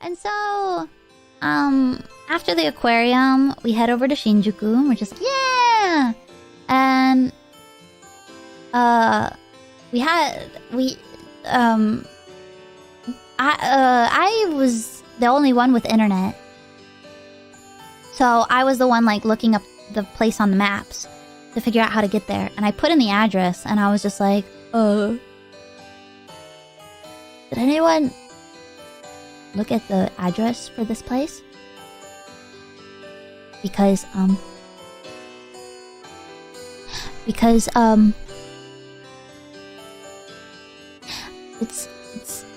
And so, after the aquarium, we head over to Shinjuku. And we're just like, yeah! And, I was the only one with internet. So I was the one like looking up the place on the maps to figure out how to get there. And I put in the address and I was just like, did anyone look at the address for this place? Because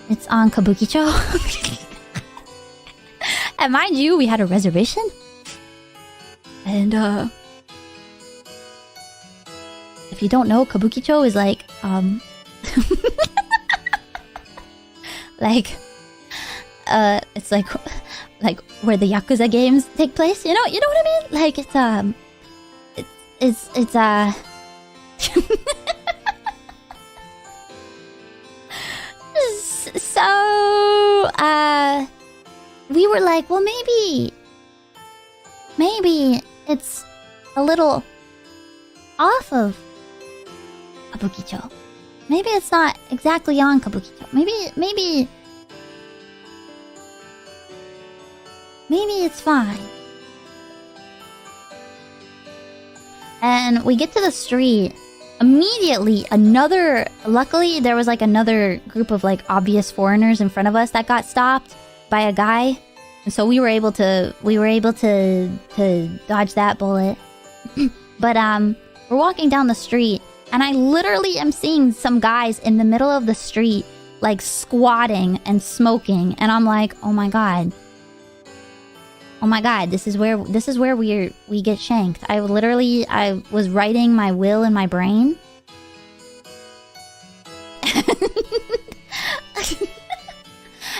it's on Kabukichou. And mind you, we had a reservation. And if you don't know, Kabukichou is like it's like where the Yakuza games take place. You know what I mean? Like it's so we were like, well, maybe it's a little off of Kabukichou. Maybe it's not exactly on Kabukichou. Maybe it's fine. And we get to the street. Immediately, luckily there was like another group of like obvious foreigners in front of us that got stopped by a guy. And so we were able to dodge that bullet. But we're walking down the street and I literally am seeing some guys in the middle of the street like squatting and smoking, and I'm like, oh my god, this is where we get shanked. I was writing my will in my brain.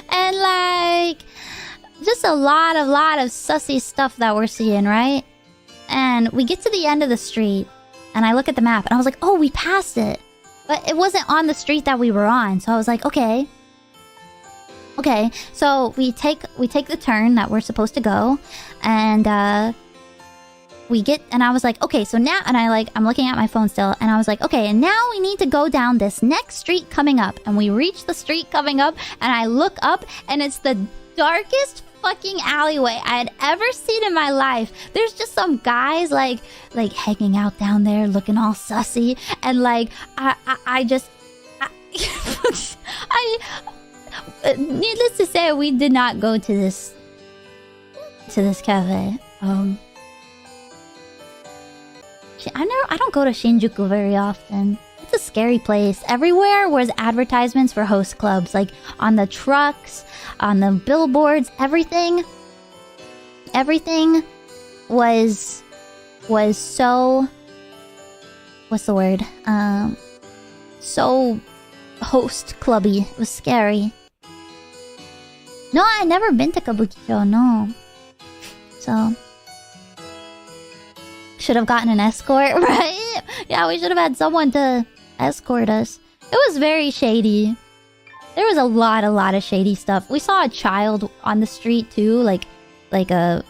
And like just a lot of sussy stuff that we're seeing, right? And we get to the end of the street and I look at the map and I was like, oh, we passed it. But it wasn't on the street that we were on. So I was like, okay. So we take the turn that we're supposed to go, and and I was like, okay, so now, and I'm looking at my phone still, and I was like, okay, and now we need to go down this next street coming up. And we reach the street coming up, and I look up, and it's the darkest fucking alleyway I had ever seen in my life. There's just some guys like hanging out down there, looking all sussy, and like needless to say, we did not go to this cafe. I don't go to Shinjuku very often. It's a scary place. Everywhere was advertisements for host clubs, like on the trucks, on the billboards, everything was so, what's the word? So host clubby. It was scary. No, I've never been to Kabukichou, no. So should have gotten an escort, right? Yeah, we should have had someone to escort us. It was very shady. There was a lot of shady stuff. We saw a child on the street too, like a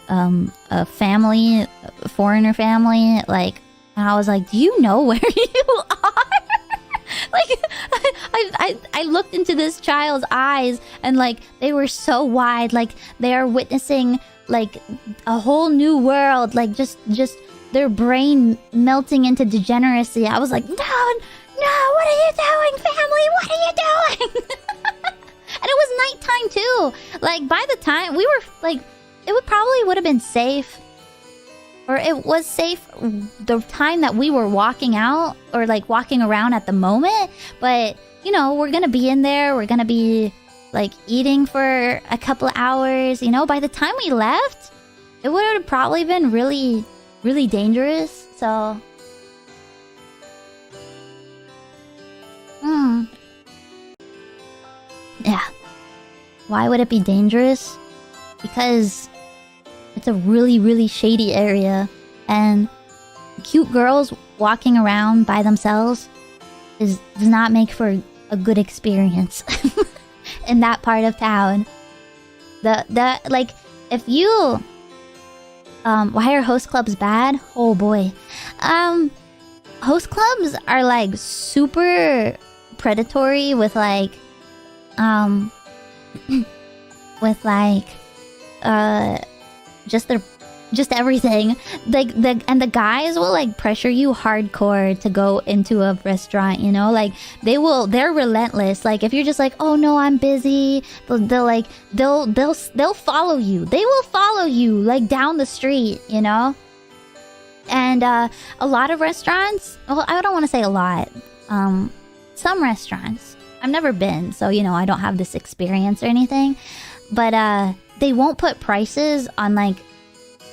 family, a foreigner family, like, and I was like, do you know where you are? Like, I looked into this child's eyes and like they were so wide, like they are witnessing like a whole new world, like just their brain melting into degeneracy. I was like, no, what are you doing, family? What are you doing? And it was nighttime too. Like by the time we were like, it would have been safe. Or it was safe the time that we were walking out or like walking around at the moment. But, you know, we're going to be in there. We're going to be like eating for a couple of hours. You know, by the time we left, it would have probably been really, really dangerous. So, yeah. Why would it be dangerous? Because it's a really, really shady area, and cute girls walking around by themselves does not make for a good experience in that part of town. Like, if you... why are host clubs bad? Oh boy. Host clubs are like super predatory with like with like just everything. Like the guys will like pressure you hardcore to go into a restaurant, you know? Like they're relentless. Like if you're just like, "Oh no, I'm busy." They'll follow you. They will follow you like down the street, you know? And a lot of restaurants, well, I don't want to say a lot. Some restaurants, I've never been, so you know, I don't have this experience or anything, but they won't put prices on like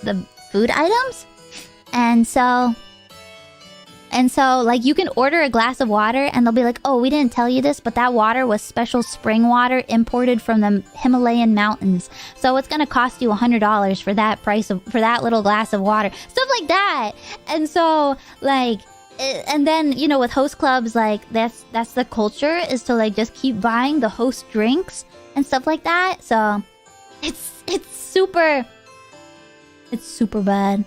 the food items, and so like you can order a glass of water and they'll be like, "Oh, we didn't tell you this, but that water was special spring water imported from the Himalayan mountains, so it's gonna cost you $100 for that for that little glass of water," stuff like that. And so like, and then, you know, with host clubs, like that's the culture, is to like just keep buying the host drinks and stuff like that. So it's super bad.